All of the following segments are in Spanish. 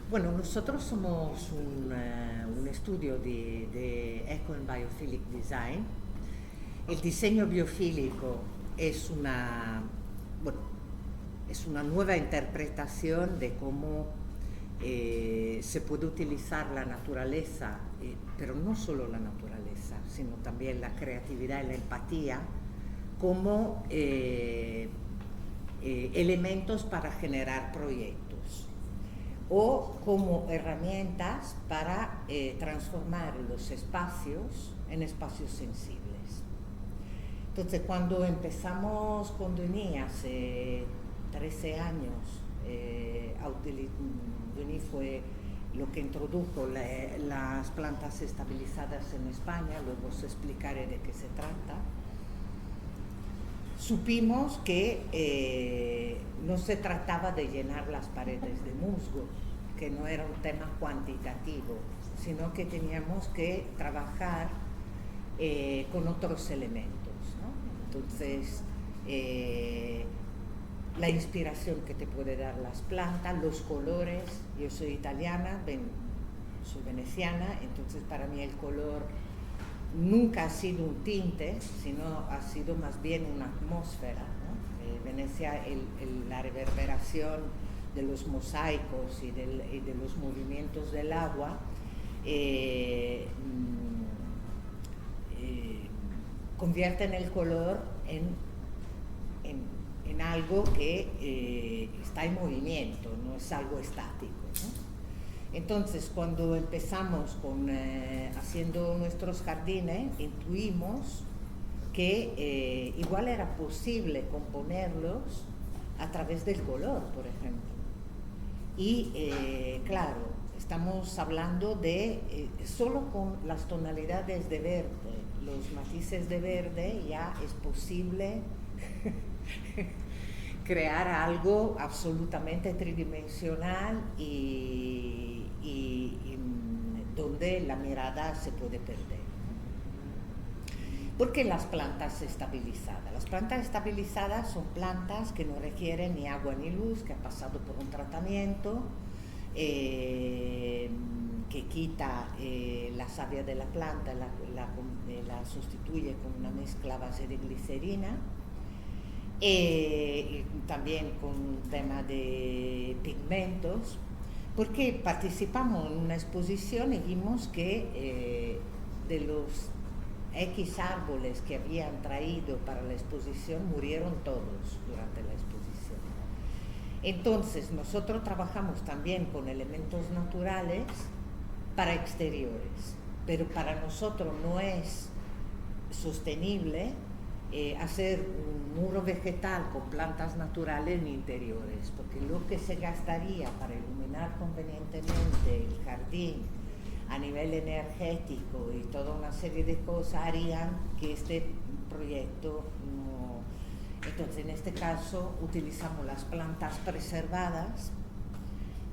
Bueno, nosotros somos un estudio de Eco and Biophilic Design. El diseño biofílico es bueno, es una nueva interpretación de cómo se puede utilizar la naturaleza, pero no solo la naturaleza, sino también la creatividad y la empatía, como elementos para generar proyectos o como herramientas para transformar los espacios en espacios sensibles. Entonces, cuando empezamos con Denis hace 13 años, Denis fue lo que introdujo las plantas estabilizadas en España, luego os explicaré de qué se trata. Supimos que no se trataba de llenar las paredes de musgo, que no era un tema cuantitativo, sino que teníamos que trabajar con otros elementos, ¿no? Entonces, la inspiración que te puede dar las plantas, los colores. Yo soy italiana, soy veneciana, entonces para mí el color nunca ha sido un tinte, sino ha sido más bien una atmósfera, ¿no? Venecia, la reverberación de los mosaicos y de los movimientos del agua convierten el color en algo que está en movimiento, no es algo estático, ¿no? Entonces, cuando empezamos haciendo nuestros jardines, intuimos que igual era posible componerlos a través del color, por ejemplo. Y claro, estamos hablando de solo con las tonalidades de verde, los matices de verde, ya es posible crear algo absolutamente tridimensional y donde la mirada se puede perder. ¿Por qué las plantas estabilizadas? Las plantas estabilizadas son plantas que no requieren ni agua ni luz, que han pasado por un tratamiento que quita la savia de la planta, la sustituye con una mezcla a base de glicerina. Y también con un tema de pigmentos, porque participamos en una exposición y vimos que de los X árboles que habían traído para la exposición murieron todos durante la exposición. Entonces nosotros trabajamos también con elementos naturales para exteriores, pero para nosotros no es sostenible hacer un muro vegetal con plantas naturales en interiores, porque lo que se gastaría para iluminar convenientemente el jardín a nivel energético y toda una serie de cosas harían que este proyecto no. Entonces, en este caso utilizamos las plantas preservadas.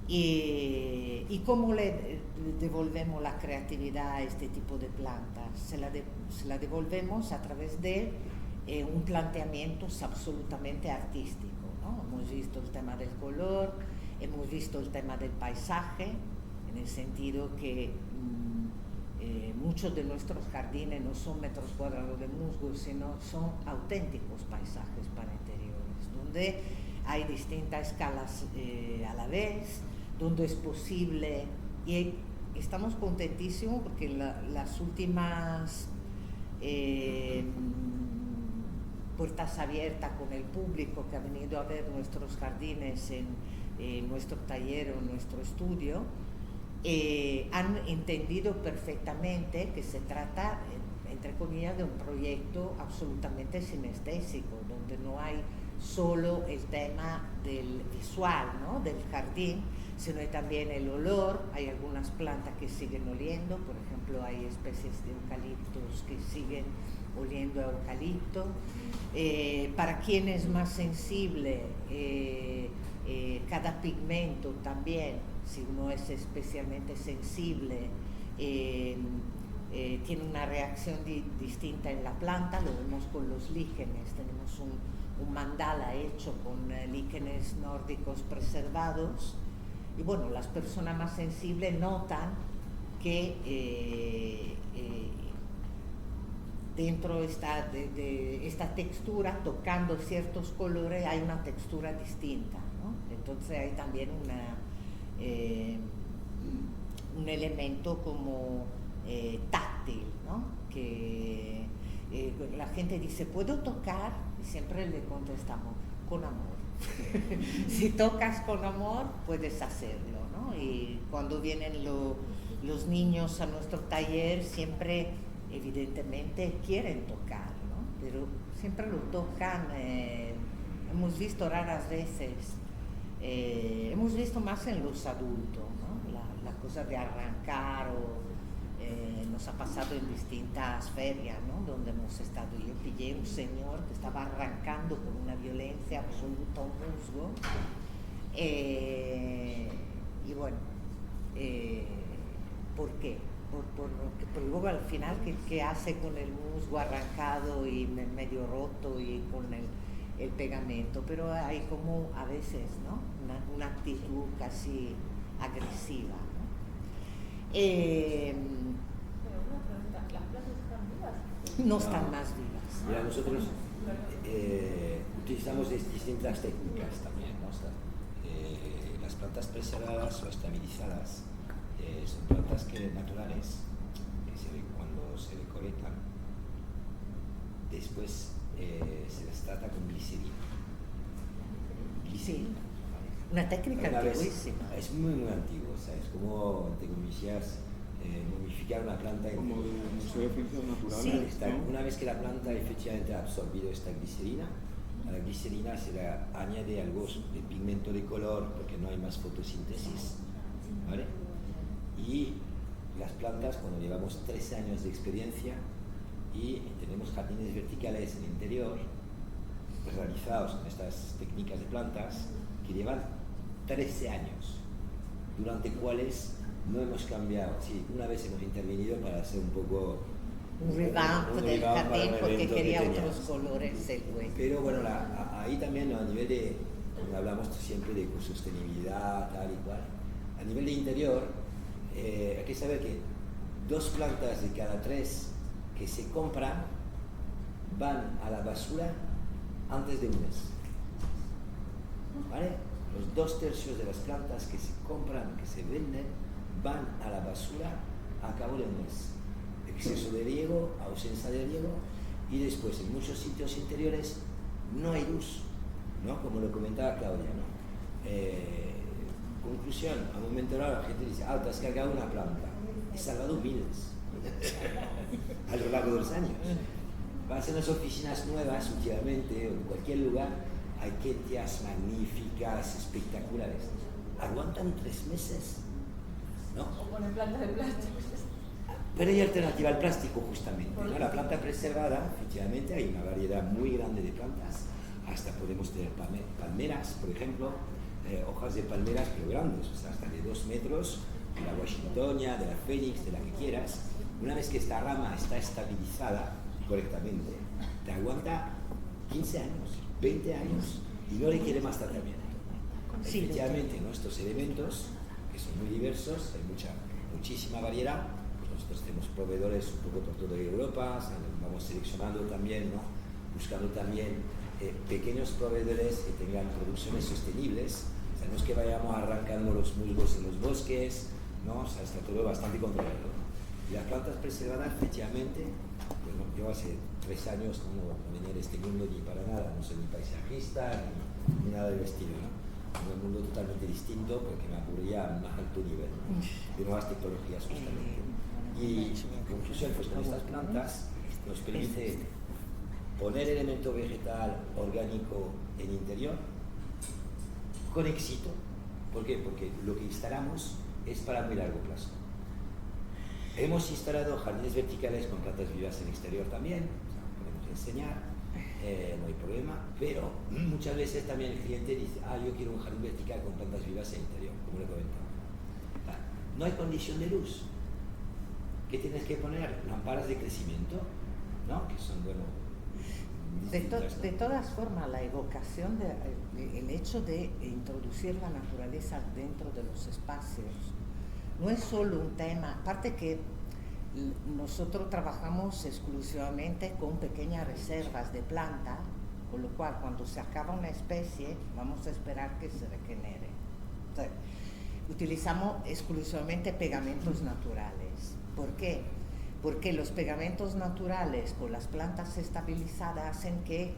¿Y cómo le devolvemos la creatividad a este tipo de plantas? Se la devolvemos a través de un planteamiento absolutamente artístico, ¿no? Hemos visto el tema del color, hemos visto el tema del paisaje, en el sentido que muchos de nuestros jardines no son metros cuadrados de musgo, sino son auténticos paisajes para interiores, donde hay distintas escalas a la vez, donde es posible, y estamos contentísimos porque las últimas puertas abiertas con el público que ha venido a ver nuestros jardines en nuestro taller o en nuestro estudio, han entendido perfectamente que se trata, entre comillas, de un proyecto absolutamente sinestésico, donde no hay solo el tema del visual, ¿no?, del jardín, sino también el olor. Hay algunas plantas que siguen oliendo, por ejemplo, hay especies de eucaliptos que siguen oliendo a eucalipto. Para quien es más sensible, cada pigmento también, si uno es especialmente sensible, tiene una reacción distinta en la planta. Lo vemos con los líquenes. Tenemos un mandala hecho con líquenes nórdicos preservados y bueno, las personas más sensibles notan que dentro de esta textura, tocando ciertos colores, hay una textura distinta, ¿no? Entonces hay también un elemento como táctil, ¿no? Que la gente dice, ¿puedo tocar? Y siempre le contestamos, con amor. Si tocas con amor, puedes hacerlo, ¿no? Y cuando vienen los niños a nuestro taller, siempre, evidentemente, quieren tocar, ¿no? Pero siempre lo tocan, hemos visto raras veces, hemos visto más en los adultos, ¿no? La cosa de arrancar nos ha pasado en distintas ferias, ¿no? Donde hemos estado. Yo pillé un señor que estaba arrancando con una violencia absoluta un musgo, y bueno, ¿por qué? Porque luego al final, ¿qué hace con el musgo arrancado y medio roto y con el pegamento? Pero hay como a veces, ¿no? Una actitud casi agresiva, ¿no? Pero una pregunta, ¿las plantas están vivas? No están más vivas. Mira, nosotros utilizamos distintas técnicas también, ¿no? O sea, las plantas preservadas o estabilizadas son plantas naturales que cuando se recolectan, después se las trata con glicerina. Sí, una técnica antiguísima. Es muy antigua, o sea, es como, entre comillas, momificar una planta. Como el Museo de Ciencias Naturales. Sí. ¿No? Una vez que la planta efectivamente ha absorbido esta glicerina, a la glicerina se le añade algo de pigmento de color porque no hay más fotosíntesis, ¿vale? Y las plantas, cuando llevamos 13 años de experiencia y tenemos jardines verticales en el interior realizados con estas técnicas de plantas que llevan 13 años, durante cuales no hemos cambiado. Sí, una vez hemos intervenido para hacer un poco un revamp del jardín porque quería otros teníamos. colores el güey. Pero bueno, ahí también a nivel de, hablamos siempre de sostenibilidad, tal y cual, a nivel de interior, hay que saber que 2 plantas de cada 3 que se compran van a la basura antes de un mes, ¿vale? Los 2/3 de las plantas que se compran, que se venden, van a la basura a cabo de un mes. Exceso de riego, ausencia de riego, y después en muchos sitios interiores no hay luz, ¿no? Como lo comentaba Claudia, ¿no? Conclusión, a un momento dado la gente dice, te has cargado una planta. He salvado miles a lo largo de los años. Vas a las oficinas nuevas últimamente, o en cualquier lugar, hay quetías magníficas, espectaculares. Aguantan 3 meses, ¿no? O ponen plantas de plástico. Pero hay alternativa al plástico justamente, ¿no? La planta preservada, efectivamente, hay una variedad muy grande de plantas. Hasta podemos tener palmeras, por ejemplo, hojas de palmeras pero grandes, o sea, hasta de 2 metros, de la washingtonia, de la fénix, de la que quieras. Una vez que esta rama está estabilizada correctamente, te aguanta 15 años, 20 años y no requiere más tratamiento. Sí, Efectivamente, nuestros elementos, que son muy diversos, hay muchísima variedad. Nosotros tenemos proveedores un poco por toda Europa, o sea, vamos seleccionando también, ¿no? Buscando también pequeños proveedores que tengan producciones sostenibles. O sea, no es que vayamos arrancando los musgos en los bosques, ¿no? O sea, está todo bastante controlado. Y las plantas preservadas, efectivamente, bueno, yo hace 3 años no venía de este mundo ni para nada, no soy ni paisajista ni nada del estilo, ¿no? Un mundo totalmente distinto porque me aburría a más alto nivel, ¿no? De nuevas tecnologías justamente. Y en conclusión, pues con estas plantas nos permite poner elemento vegetal orgánico en interior con éxito. ¿Por qué? Porque lo que instalamos es para muy largo plazo. Hemos instalado jardines verticales con plantas vivas en exterior también, o sea, podemos enseñar, no hay problema, pero muchas veces también el cliente dice, yo quiero un jardín vertical con plantas vivas en interior, como le comentaba. No hay condición de luz. ¿Qué tienes que poner? Lámparas de crecimiento, ¿no? Que son, bueno, De todas formas, la evocación, el hecho de introducir la naturaleza dentro de los espacios, no es solo un tema, aparte que nosotros trabajamos exclusivamente con pequeñas reservas de planta, con lo cual cuando se acaba una especie vamos a esperar que se regenere. O sea, utilizamos exclusivamente pegamentos naturales. ¿Por qué? Porque los pegamentos naturales con las plantas estabilizadas hacen que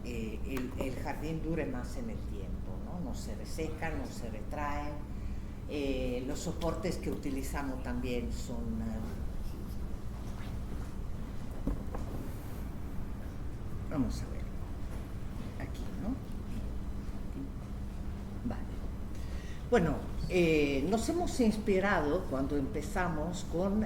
el jardín dure más en el tiempo, no se resecan, no se retraen. Los soportes que utilizamos también son... vamos a ver, aquí, ¿no? Vale. Bueno, nos hemos inspirado cuando empezamos con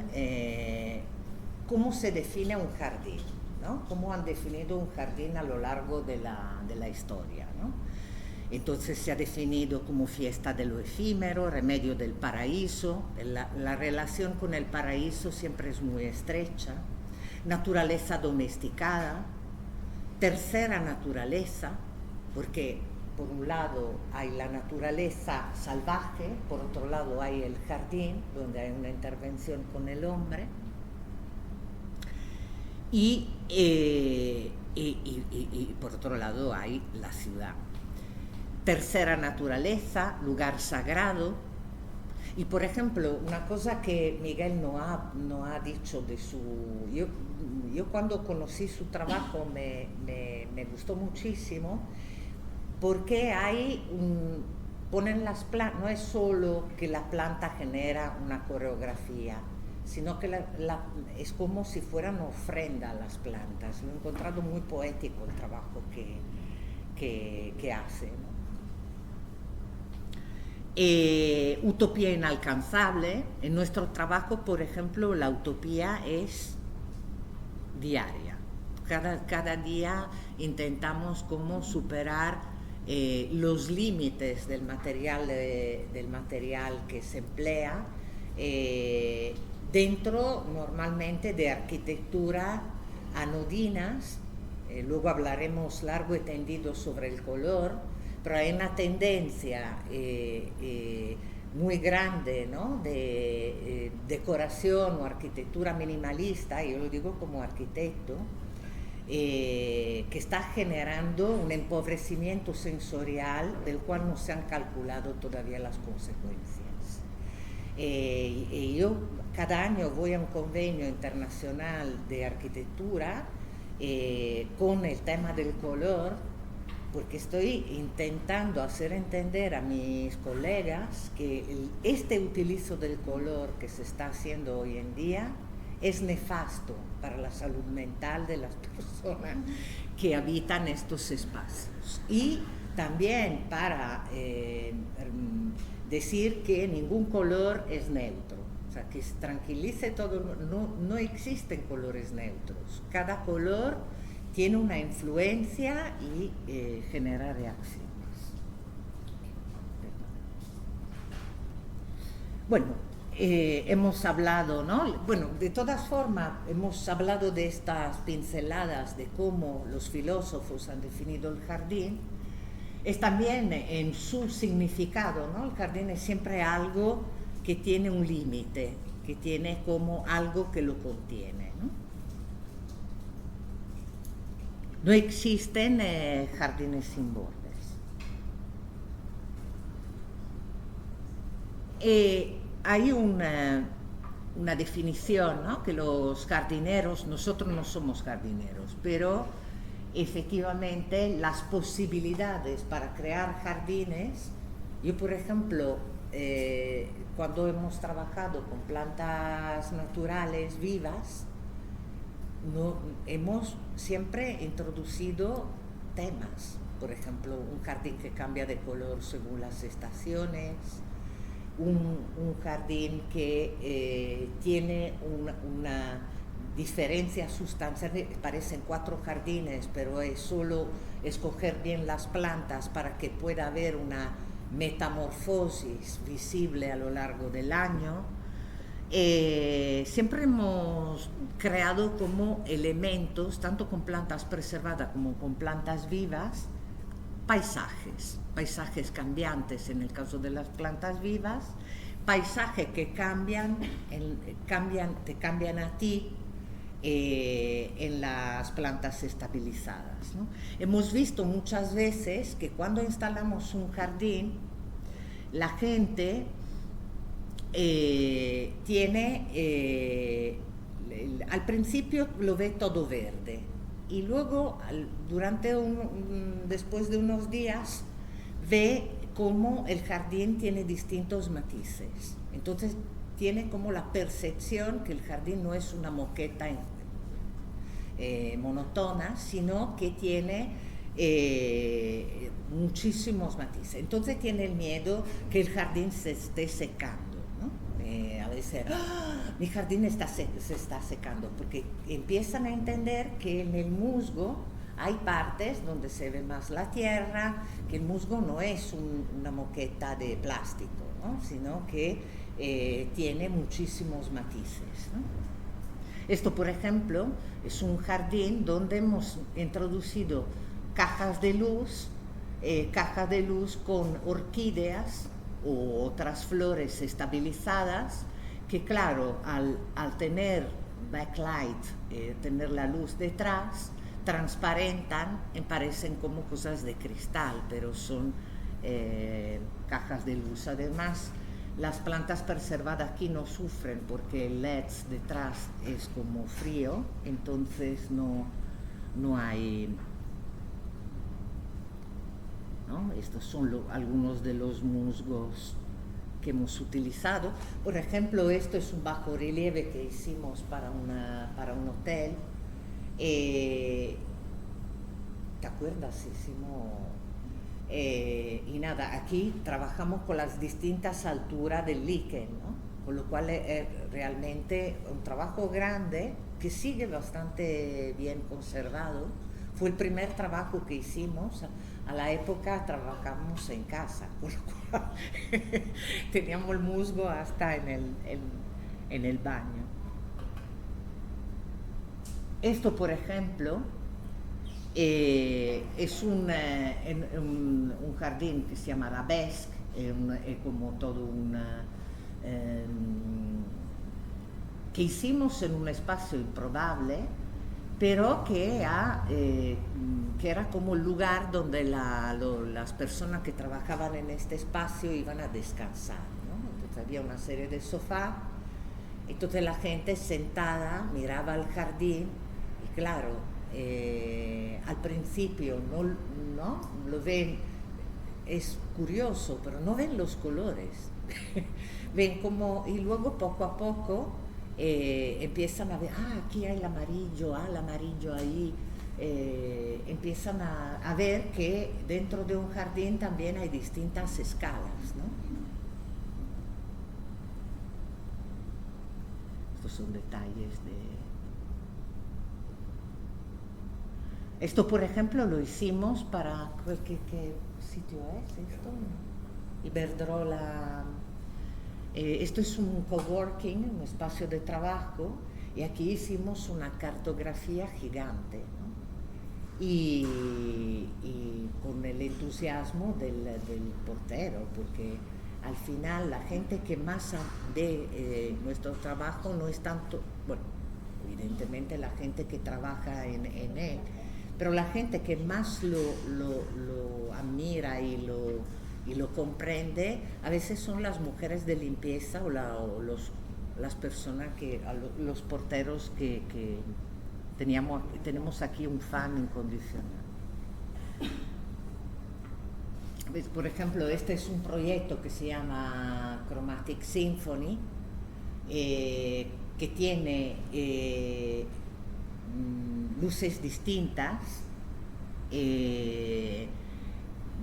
cómo se define un jardín, ¿no? Cómo han definido un jardín a lo largo de la historia, ¿no? Entonces se ha definido como fiesta de lo efímero, remedio del paraíso, la relación con el paraíso siempre es muy estrecha, naturaleza domesticada, tercera naturaleza, porque por un lado hay la naturaleza salvaje, por otro lado hay el jardín, donde hay una intervención con el hombre, y por otro lado hay la ciudad. Tercera naturaleza, lugar sagrado. Y por ejemplo, una cosa que Miguel no ha dicho de su... Yo cuando conocí su trabajo me gustó muchísimo, porque ponen las plantas, no es solo que la planta genera una coreografía, sino que es como si fueran ofrenda a las plantas. Lo he encontrado muy poético el trabajo que hace, ¿no? Utopía inalcanzable. En nuestro trabajo, por ejemplo, la utopía es diaria. Cada día intentamos cómo superar los límites del material que se emplea dentro normalmente de arquitectura anodinas. Luego hablaremos largo y tendido sobre el color, pero hay una tendencia muy grande, ¿no? de decoración o arquitectura minimalista, yo lo digo como arquitecto, que está generando un empobrecimiento sensorial del cual no se han calculado todavía las consecuencias. Yo cada año voy a un convenio internacional de arquitectura con el tema del color, porque estoy intentando hacer entender a mis colegas que este utilizo del color que se está haciendo hoy en día es nefasto para la salud mental de las personas que habitan estos espacios. Y también para decir que ningún color es neutro, o sea, que se tranquilice todo, no existen colores neutros, cada color tiene una influencia y genera reacciones. Bueno, hemos hablado, ¿no? Bueno, de todas formas, hemos hablado de estas pinceladas de cómo los filósofos han definido el jardín. Es también en su significado, ¿no? El jardín es siempre algo que tiene un límite, que tiene como algo que lo contiene, ¿no? No existen jardines sin bordes. Hay una definición, ¿no? Que los jardineros, nosotros no somos jardineros, pero efectivamente las posibilidades para crear jardines, yo por ejemplo, cuando hemos trabajado con plantas naturales vivas, hemos siempre introducido temas, por ejemplo, un jardín que cambia de color según las estaciones, un jardín que tiene una diferencia sustancial, parecen 4 jardines, pero es solo escoger bien las plantas para que pueda haber una metamorfosis visible a lo largo del año. siempre hemos creado como elementos, tanto con plantas preservadas como con plantas vivas, paisajes cambiantes en el caso de las plantas vivas, paisajes que te cambian a ti en las plantas estabilizadas, ¿no? Hemos visto muchas veces que cuando instalamos un jardín, la gente al principio lo ve todo verde y luego después de unos días ve cómo el jardín tiene distintos matices. Entonces tiene como la percepción que el jardín no es una moqueta monótona, sino que tiene muchísimos matices. Entonces tiene el miedo que el jardín se esté secando, ¿no? A veces, mi jardín se está secando, porque empiezan a entender que en el musgo hay partes donde se ve más la tierra, que el musgo no es una moqueta de plástico, ¿no? Sino que tiene muchísimos matices, ¿no? Esto, por ejemplo, es un jardín donde hemos introducido cajas de luz con orquídeas o otras flores estabilizadas que, claro, al tener backlight, tener la luz detrás, transparentan y parecen como cosas de cristal, pero son cajas de luz. Además, las plantas preservadas aquí no sufren porque el LED detrás es como frío, entonces no hay, ¿no? Estos son algunos de los musgos que hemos utilizado. Por ejemplo, esto es un bajo relieve que hicimos para un hotel. ¿Te acuerdas? Y nada, aquí trabajamos con las distintas alturas del líquen, ¿no? Con lo cual es realmente un trabajo grande que sigue bastante bien conservado. Fue el primer trabajo que hicimos. A la época trabajamos en casa, con lo cual teníamos el musgo hasta en el baño. Esto, por ejemplo, es un jardín que se llama Arabesque, es como todo que hicimos en un espacio improbable, pero que era como el lugar donde las personas que trabajaban en este espacio iban a descansar, ¿no? Entonces había una serie de sofás, entonces la gente sentada miraba al jardín y, claro, al principio no lo ven, es curioso, pero no ven los colores. Ven como, y luego poco a poco empiezan a ver, aquí hay el amarillo ahí, empiezan a ver que dentro de un jardín también hay distintas escalas, ¿no? Estos son detalles Esto, por ejemplo, lo hicimos para... ¿Qué sitio es esto? Iberdrola. Esto es un coworking, un espacio de trabajo, y aquí hicimos una cartografía gigante, ¿no? Y con el entusiasmo del portero, porque al final la gente que más ve nuestro trabajo no es tanto, bueno, evidentemente la gente que trabaja en él, pero la gente que más lo admira y lo comprende, a veces son las mujeres de limpieza o las personas los porteros que tenemos aquí un fan incondicional. Por ejemplo, este es un proyecto que se llama Chromatic Symphony, que tiene luces distintas.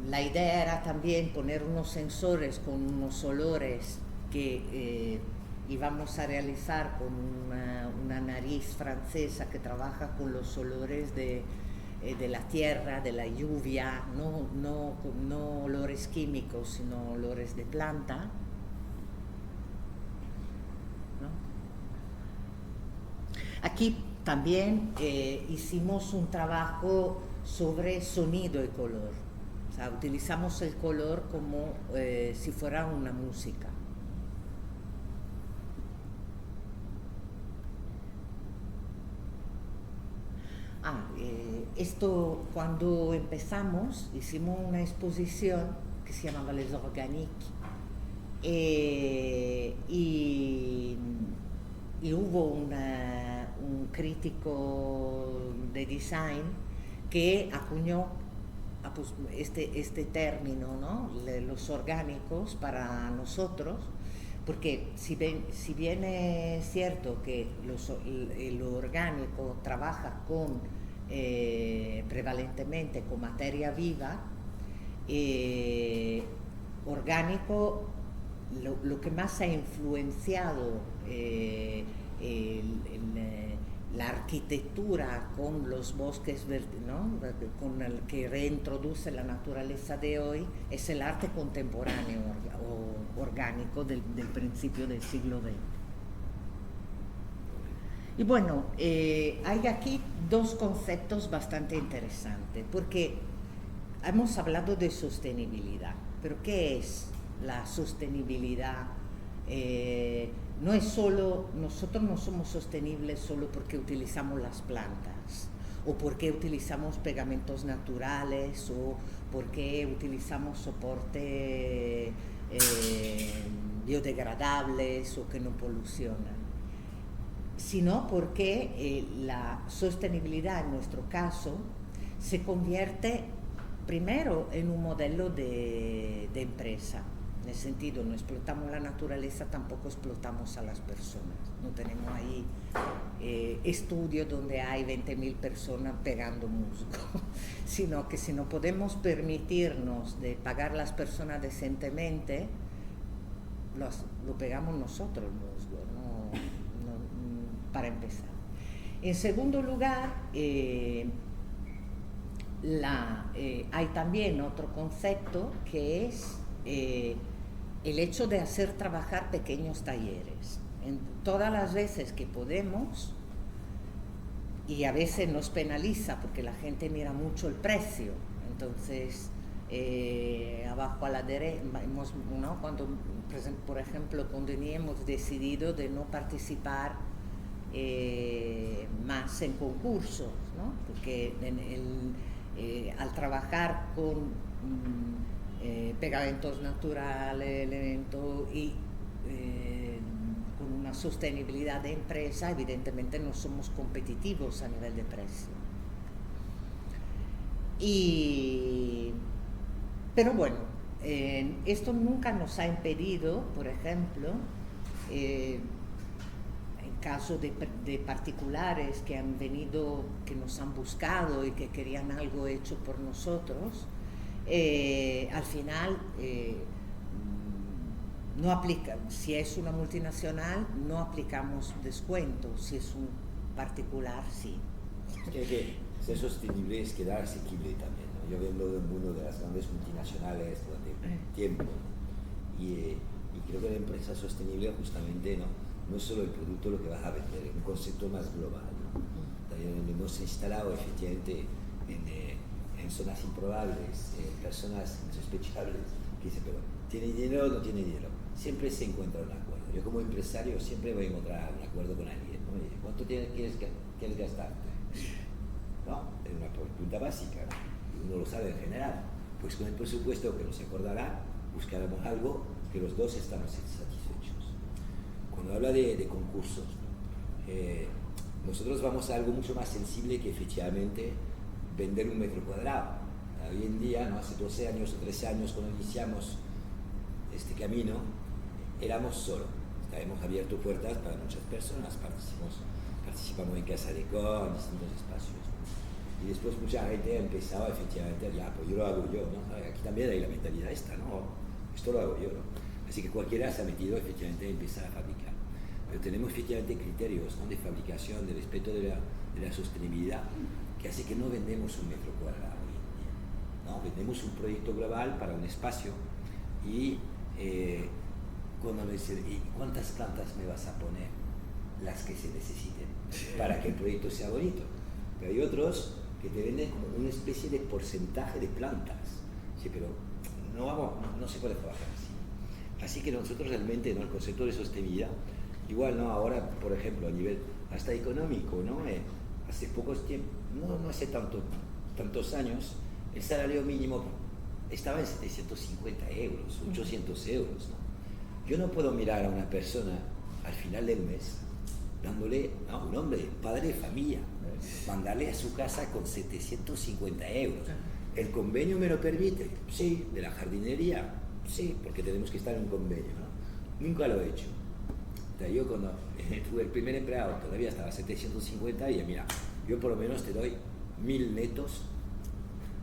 La idea era también poner unos sensores con unos olores que íbamos a realizar con una nariz francesa que trabaja con los olores de la tierra, de la lluvia, no olores químicos, sino olores de planta, ¿no? Aquí también hicimos un trabajo sobre sonido y color. O sea, utilizamos el color como si fuera una música. Esto cuando empezamos hicimos una exposición que se llamaba Les Organiques y hubo un crítico de design que acuñó este término, ¿no? Los orgánicos para nosotros, porque si bien es cierto que lo orgánico trabaja prevalentemente con materia viva, orgánico lo que más ha influenciado la arquitectura con los bosques, ¿no? Con el que reintroduce la naturaleza de hoy, es el arte contemporáneo o orgánico del principio del siglo XX. Y bueno, hay aquí dos conceptos bastante interesantes, porque hemos hablado de sostenibilidad, pero ¿qué es la sostenibilidad? No es solo, nosotros no somos sostenibles solo porque utilizamos las plantas, o porque utilizamos pegamentos naturales, o porque utilizamos soportes biodegradables o que no polucionan, sino porque la sostenibilidad en nuestro caso se convierte primero en un modelo de empresa. En el sentido, no explotamos la naturaleza, tampoco explotamos a las personas. No tenemos ahí estudios donde hay 20.000 personas pegando musgo, sino que si no podemos permitirnos de pagar a las personas decentemente, lo pegamos nosotros el musgo, para empezar. En segundo lugar, hay también otro concepto que es el hecho de hacer trabajar pequeños talleres. En todas las veces que podemos, y a veces nos penaliza porque la gente mira mucho el precio, entonces abajo a la derecha, ¿no? Cuando, por ejemplo, cuando hemos decidido de no participar más en concursos, ¿no? Porque al trabajar con pegamentos naturales, elementos y con una sostenibilidad de empresa, evidentemente no somos competitivos a nivel de precio. Pero bueno, esto nunca nos ha impedido, por ejemplo, en caso de particulares que han venido, que nos han buscado y que querían algo hecho por nosotros, al final no aplica. Si es una multinacional no aplicamos descuentos, si es un particular sí. Que ser sostenible es quedar asequible también, ¿no? Yo vengo del mundo de las grandes multinacionales durante tiempo, ¿no? Y creo que la empresa sostenible justamente no es solo el producto lo que vas a vender, es un concepto más global, ¿no? También hemos instalado efectivamente en zonas improbables, personas insospechables que dicen, pero ¿tiene dinero o no tiene dinero? Siempre se encuentra un acuerdo. Yo como empresario siempre voy a encontrar un acuerdo con alguien, ¿no? ¿Cuánto quieres gastar? ¿No? Es una pregunta básica, ¿no? Uno lo sabe en general. Pues con el presupuesto que nos acordará, buscaremos algo que los dos estamos satisfechos. Cuando habla de concursos, ¿no? Nosotros vamos a algo mucho más sensible que efectivamente vender un metro cuadrado. Hoy en día, ¿no? Hace 12 años o 13 años cuando iniciamos este camino, éramos solos. Hemos abierto puertas para muchas personas, participamos en Casa de Con, en distintos espacios, ¿no? Y después mucha gente ha empezado efectivamente a pues yo lo hago yo, ¿no? Aquí también hay la mentalidad esta, ¿no? Esto lo hago yo, ¿no? Así que cualquiera se ha metido efectivamente a empezar a fabricar. Pero tenemos efectivamente criterios, ¿no? De fabricación, de respeto de la sostenibilidad, que hace que no vendemos un metro cuadrado hoy en día, ¿no? Vendemos un proyecto global para un espacio y cuando me dicen, ¿y cuántas plantas me vas a poner? las que se necesiten para que el proyecto sea bonito. Pero hay otros que te venden como una especie de porcentaje de plantas. Sí, pero no se puede trabajar así. Así que nosotros realmente, ¿no? El concepto de sostenibilidad, igual, ¿no? Ahora, por ejemplo, a nivel hasta económico, ¿no? Hace pocos tiempos, no hace tantos años, el salario mínimo estaba en 750 euros, 800 euros, ¿no? Yo no puedo mirar a una persona al final del mes dándole a un hombre, padre de familia, mandarle a su casa con 750 euros. ¿El convenio me lo permite? Sí. ¿De la jardinería? Sí, porque tenemos que estar en un convenio, ¿no? Nunca lo he hecho. O sea, yo cuando tuve el primer empleado todavía estaba a 750 y mira, yo por lo menos te doy 1000 netos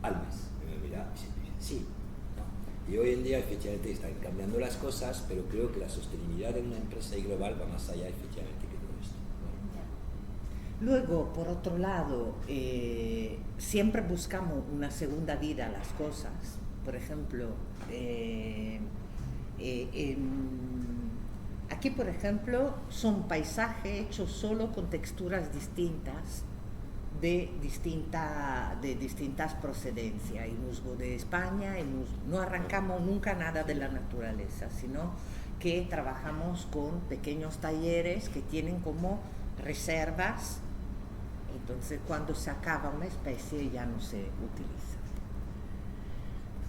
al mes. Y me mira, sí. ¿No? Y hoy en día efectivamente están cambiando las cosas, pero creo que la sostenibilidad de una empresa y global va más allá efectivamente que todo esto, ¿no? Luego, por otro lado, siempre buscamos una segunda vida a las cosas. Por ejemplo, aquí, por ejemplo, son paisajes hechos solo con texturas distintas, de distintas procedencias. Y musgo de España, no arrancamos nunca nada de la naturaleza, sino que trabajamos con pequeños talleres que tienen como reservas. Entonces, cuando se acaba una especie ya no se utiliza.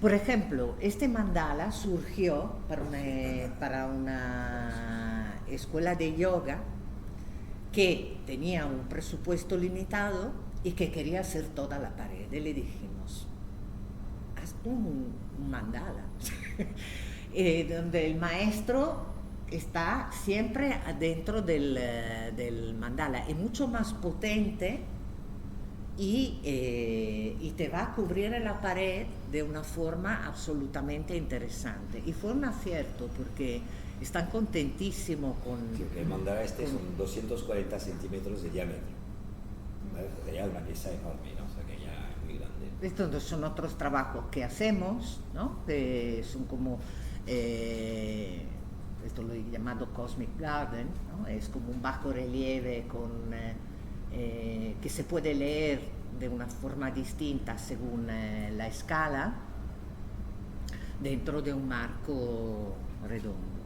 Por ejemplo, este mandala surgió para una escuela de yoga que tenía un presupuesto limitado y que quería hacer toda la pared. Y le dijimos, haz un mandala, donde el maestro está siempre dentro del mandala. Es mucho más potente y te va a cubrir la pared de una forma absolutamente interesante. Y fue un acierto porque están contentísimos con... Sí, el mandala son 240 centímetros de diámetro. ¿Vale? Sería una pieza enorme, ¿no? O sea que ya es muy grande. Estos son otros trabajos que hacemos, ¿no? Son como... esto lo he llamado Cosmic Garden, ¿no? Es como un bajo relieve que se puede leer de una forma distinta según la escala, dentro de un marco redondo.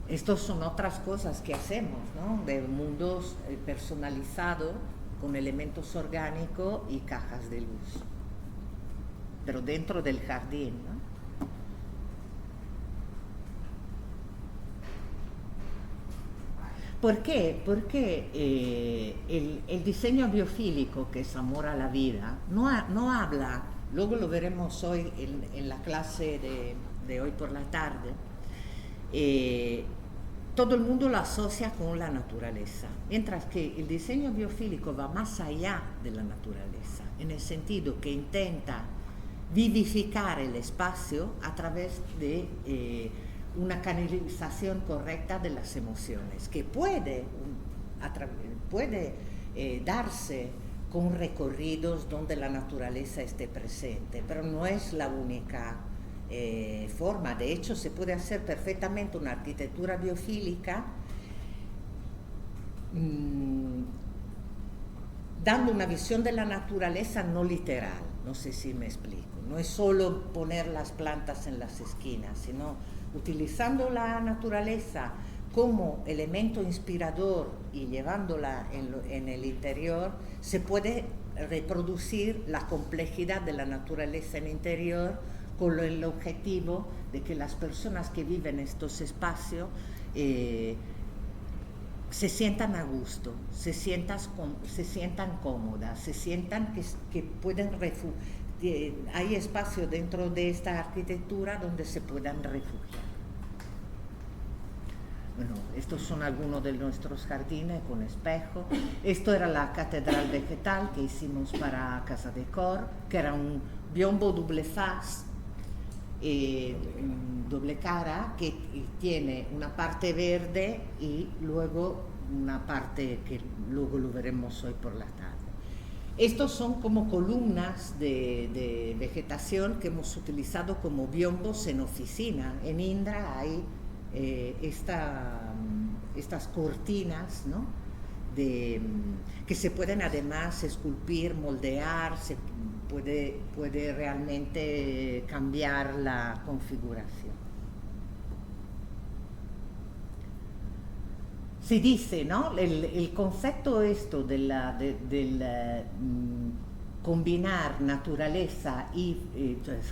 Estas son otras cosas que hacemos, ¿no? De mundos personalizados con elementos orgánicos y cajas de luz, pero dentro del jardín, ¿no? ¿Por qué? Porque el diseño biofílico, que es amor a la vida, no habla, luego lo veremos hoy en la clase de hoy por la tarde, todo el mundo lo asocia con la naturaleza, mientras que el diseño biofílico va más allá de la naturaleza, en el sentido que intenta vivificar el espacio a través de una canalización correcta de las emociones, que puede darse con recorridos donde la naturaleza esté presente, pero no es la única forma. De hecho, se puede hacer perfectamente una arquitectura biofílica dando una visión de la naturaleza no literal, no sé si me explico. No es solo poner las plantas en las esquinas, sino utilizando la naturaleza como elemento inspirador y llevándola en el interior, se puede reproducir la complejidad de la naturaleza en el interior con el objetivo de que las personas que viven en estos espacios se sientan a gusto, se sientan cómodas, se sientan que pueden hay espacio dentro de esta arquitectura donde se puedan refugiar. Bueno, estos son algunos de nuestros jardines con espejo. Esto era la catedral vegetal que hicimos para Casa Decor, que era un biombo doble faz, doble cara, que tiene una parte verde y luego una parte que luego lo veremos hoy por la tarde. Estos son como columnas de vegetación que hemos utilizado como biombos en oficina. En Indra hay estas cortinas, ¿no? Que se pueden además esculpir, moldear, se puede realmente cambiar la configuración. Se dice, ¿no? El concepto esto del combinar naturaleza y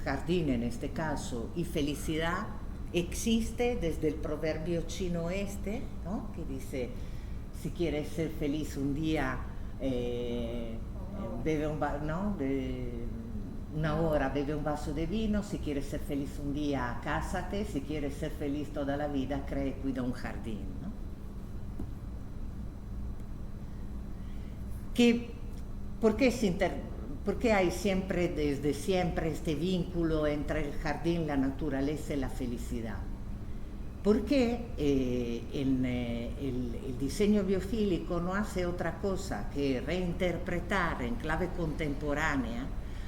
jardín en este caso y felicidad existe desde el proverbio chino este, ¿no? Que dice: si quieres ser feliz un día, bebe una hora, bebe un vaso de vino. Si quieres ser feliz un día, cásate. Si quieres ser feliz toda la vida, crea y cuida un jardín, ¿no? ¿Por qué hay desde siempre este vínculo entre el jardín, la naturaleza y la felicidad? Porque el diseño biofílico no hace otra cosa que reinterpretar en clave contemporánea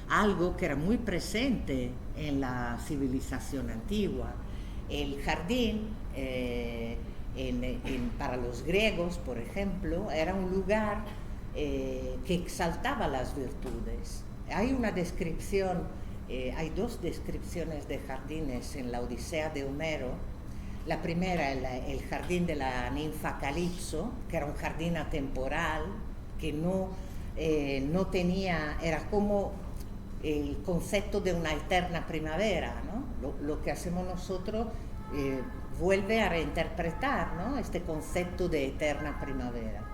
algo que era muy presente en la civilización antigua. El jardín, para los griegos, por ejemplo, era un lugar que exaltaba las virtudes. Hay una descripción, hay dos descripciones de jardines en la Odisea de Homero. La primera, el jardín de la ninfa Calipso, que era un jardín atemporal, que no tenía, era como el concepto de una eterna primavera, ¿no? Lo que hacemos nosotros vuelve a reinterpretar, ¿no? Este concepto de eterna primavera.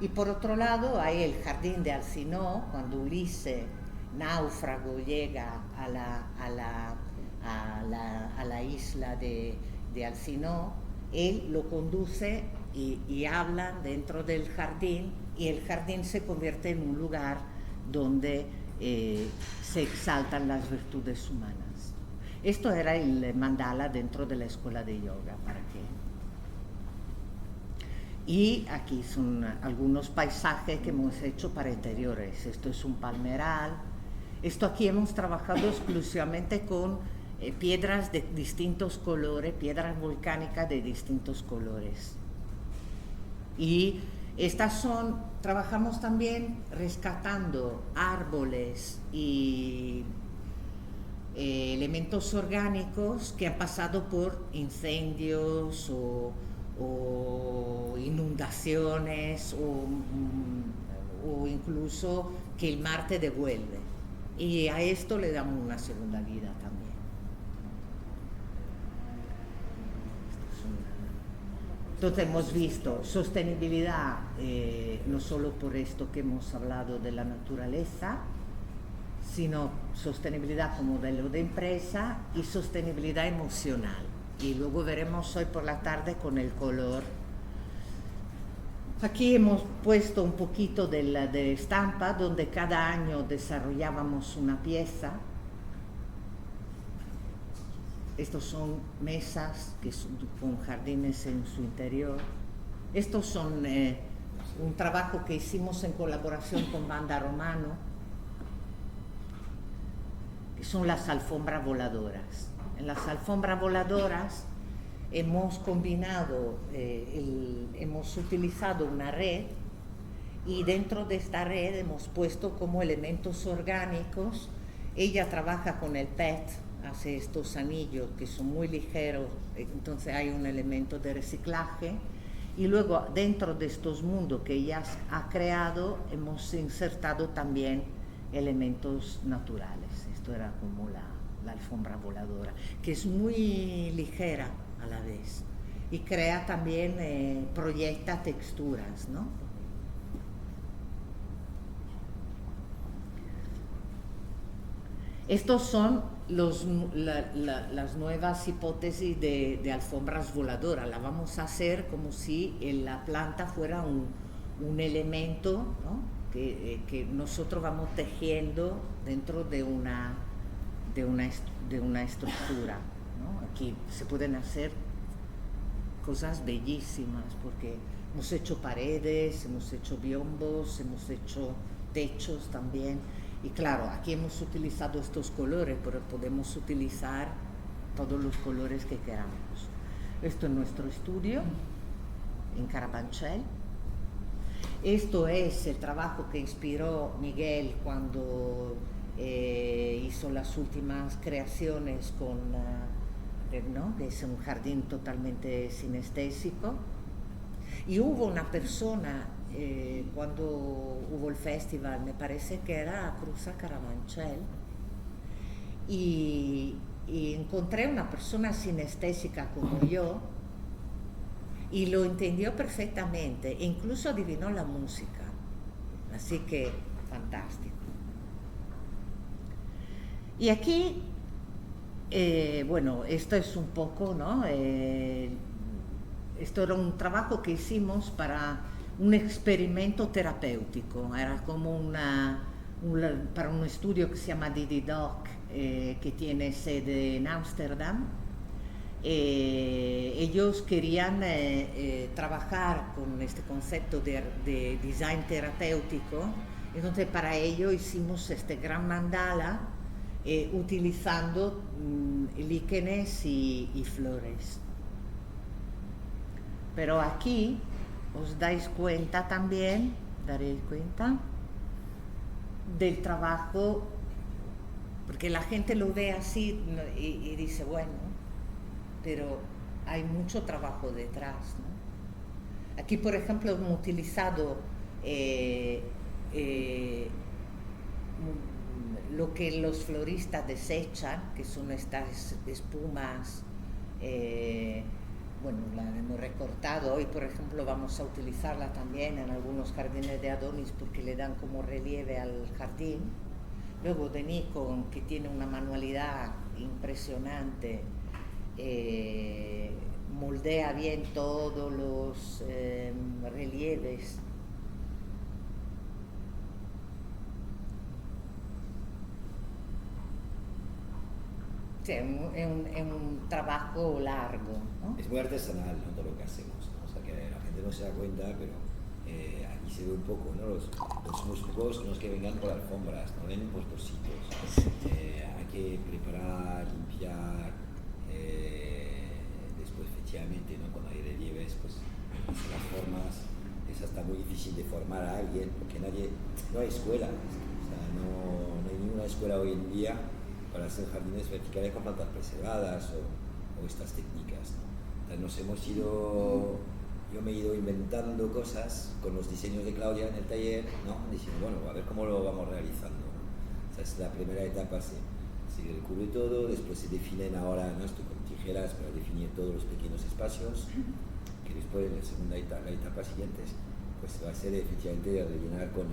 Y por otro lado hay el jardín de Alcinó, cuando Ulises, náufrago, llega a la isla de Alcinó. Él lo conduce y hablan dentro del jardín, y el jardín se convierte en un lugar donde se exaltan las virtudes humanas. Esto era el mandala dentro de la escuela de yoga, y aquí son algunos paisajes que hemos hecho para interiores. Esto es un palmeral. Esto aquí hemos trabajado exclusivamente con piedras de distintos colores, piedras volcánicas de distintos colores. Y trabajamos también rescatando árboles y elementos orgánicos que han pasado por incendios o inundaciones o incluso que el mar te devuelve. Y a esto le damos una segunda vida también. Entonces hemos visto sostenibilidad, no solo por esto que hemos hablado de la naturaleza, sino sostenibilidad como modelo de empresa y sostenibilidad emocional. Y luego veremos hoy por la tarde con el color. Aquí hemos puesto un poquito de estampa, donde cada año desarrollábamos una pieza. Estos son mesas con jardines en su interior. Estos son un trabajo que hicimos en colaboración con Banda Romano, que son las alfombras voladoras. En las alfombras voladoras hemos combinado, hemos utilizado una red, y dentro de esta red hemos puesto como elementos orgánicos. Ella trabaja con el PET, hace estos anillos que son muy ligeros, entonces hay un elemento de reciclaje. Y luego dentro de estos mundos que ella ha creado hemos insertado también elementos naturales. Esto era como la alfombra voladora, que es muy ligera a la vez y crea también, proyecta texturas, ¿no? Estos son las nuevas hipótesis de alfombras voladoras. La vamos a hacer como si la planta fuera un elemento, ¿no? que nosotros vamos tejiendo dentro de una estructura, ¿no? Aquí se pueden hacer cosas bellísimas porque hemos hecho paredes, hemos hecho biombos, hemos hecho techos también. Y claro, aquí hemos utilizado estos colores, pero podemos utilizar todos los colores que queramos. Esto es nuestro estudio. en Carabanchel. Esto es el trabajo que inspiró Miguel cuando hizo las últimas creaciones con, ¿no? Que es un jardín totalmente sinestésico. Y hubo una persona, cuando hubo el festival, me parece que era Cruza Carabanchel, y encontré una persona sinestésica como yo, y lo entendió perfectamente, e incluso adivinó la música. Así que, fantástico. Y aquí, bueno, esto es un poco, ¿no? Esto era un trabajo que hicimos para un experimento terapéutico, era como para un estudio que se llama DidiDoc, que tiene sede en Ámsterdam. Ellos querían trabajar con este concepto de design terapéutico, entonces para ello hicimos este gran mandala utilizando líquenes y flores. Pero aquí os daréis cuenta del trabajo, porque la gente lo ve así y dice, bueno, pero hay mucho trabajo detrás, ¿no? Aquí, por ejemplo, hemos utilizado lo que los floristas desechan, que son estas espumas, bueno, la hemos recortado. Hoy, por ejemplo, vamos a utilizarla también en algunos jardines de Adonis porque le dan como relieve al jardín. Luego de Nikon, que tiene una manualidad impresionante, moldea bien todos los relieves. Sí, es un trabajo largo, ¿no? Es muy artesanal, ¿no? Todo lo que hacemos, ¿no? O sea, que la gente no se da cuenta, pero aquí se ve un poco, ¿no? Los músicos no es que vengan por alfombras, no ven pues por sitios. Hay que preparar, limpiar, después efectivamente, ¿no? Cuando hay relieves, pues las formas, es hasta muy difícil de formar a alguien, porque no hay escuela, o sea, no hay ninguna escuela hoy en día para hacer jardines verticales con plantas preservadas o estas técnicas, ¿no? Entonces yo me he ido inventando cosas con los diseños de Claudia en el taller, ¿no? Diciendo, bueno, a ver cómo lo vamos realizando, ¿no? O sea, es la primera etapa, se recubre todo, después se definen ahora, ¿no? Esto con tijeras para definir todos los pequeños espacios, que después en la segunda etapa, la etapa siguiente, pues va a ser efectivamente de rellenar con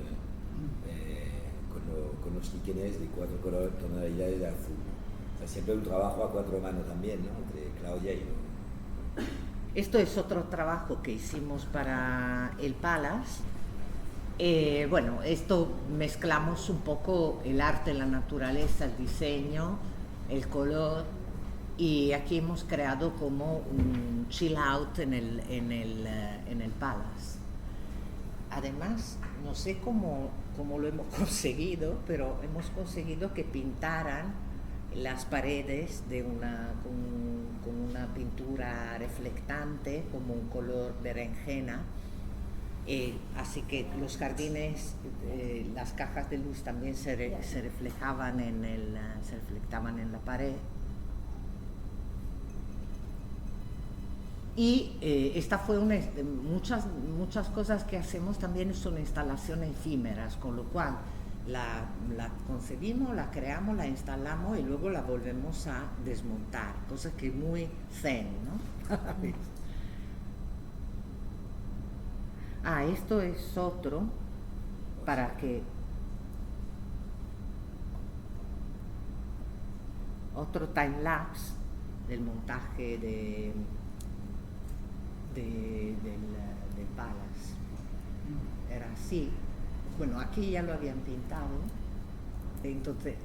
los líquenes de 4 tonalidades de azul, ¿no? O sea, siempre un trabajo a 4 manos también, ¿no? Entre Claudia y yo. Esto es otro trabajo que hicimos para el Palace. Bueno, esto mezclamos un poco el arte, la naturaleza, el diseño, el color, y aquí hemos creado como un chill out en el Palace. Además, no sé cómo lo hemos conseguido, pero hemos conseguido que pintaran las paredes con una pintura reflectante, como un color berenjena. Así que los jardines, las cajas de luz también se reflejaban en la pared. Y esta fue muchas cosas que hacemos también son instalaciones efímeras, con lo cual la concebimos, la creamos, la instalamos y luego la volvemos a desmontar, cosa que es muy zen, ¿no? Esto es otro otro time lapse del montaje del Palace. Era así. Bueno, aquí ya lo habían pintado. Entonces,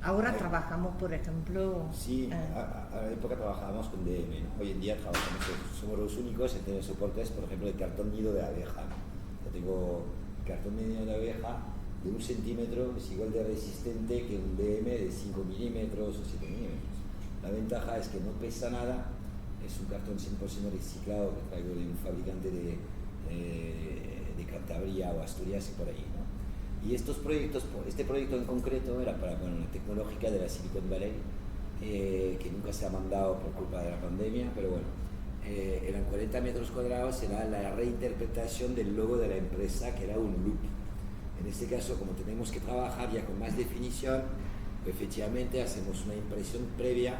ahora trabajamos, por ejemplo... Sí, a la época trabajábamos con DM, ¿no? Hoy en día somos los únicos en tener soportes, por ejemplo, de cartón nido de abeja, ¿no? Yo tengo cartón nido de abeja de 1 centímetro, es igual de resistente que un DM de 5 milímetros o 7 milímetros. La ventaja es que no pesa nada es un cartón 100% reciclado que traigo de un fabricante de Cantabria o Asturias y por ahí, ¿no? Y estos proyectos, este proyecto en concreto era para una tecnológica de la Silicon Valley, que nunca se ha mandado por culpa de la pandemia, pero bueno, eran 40 metros cuadrados, era la reinterpretación del logo de la empresa, que era un loop. En este caso, como tenemos que trabajar ya con más definición, efectivamente hacemos una impresión previa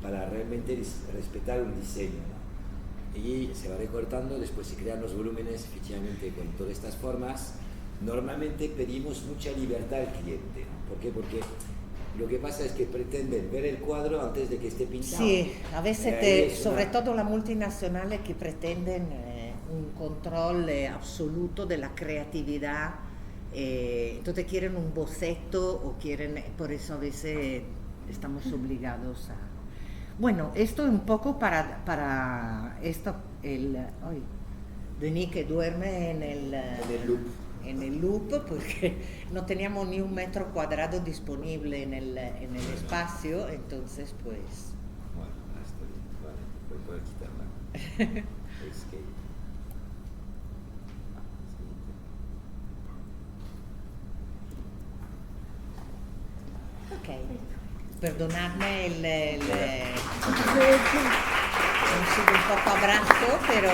para realmente respetar un diseño, ¿no? Y se va recortando, después se crean los volúmenes efectivamente con todas estas formas. Normalmente pedimos mucha libertad al cliente, ¿no? ¿Por qué? Porque lo que pasa es que pretenden ver el cuadro antes de que esté pintado. Sí, a veces, sobre todo las multinacionales que pretenden un control absoluto de la creatividad, entonces quieren un boceto o quieren, por eso a veces estamos obligados a... Bueno, esto es un poco para esto, Denis que duerme en el loop porque no teníamos ni 1 metro cuadrado disponible en el espacio, entonces pues... Bueno, está bien, vale, voy a poder quitarla. Escape. Ok, perdonadme el un poco abrazo, pero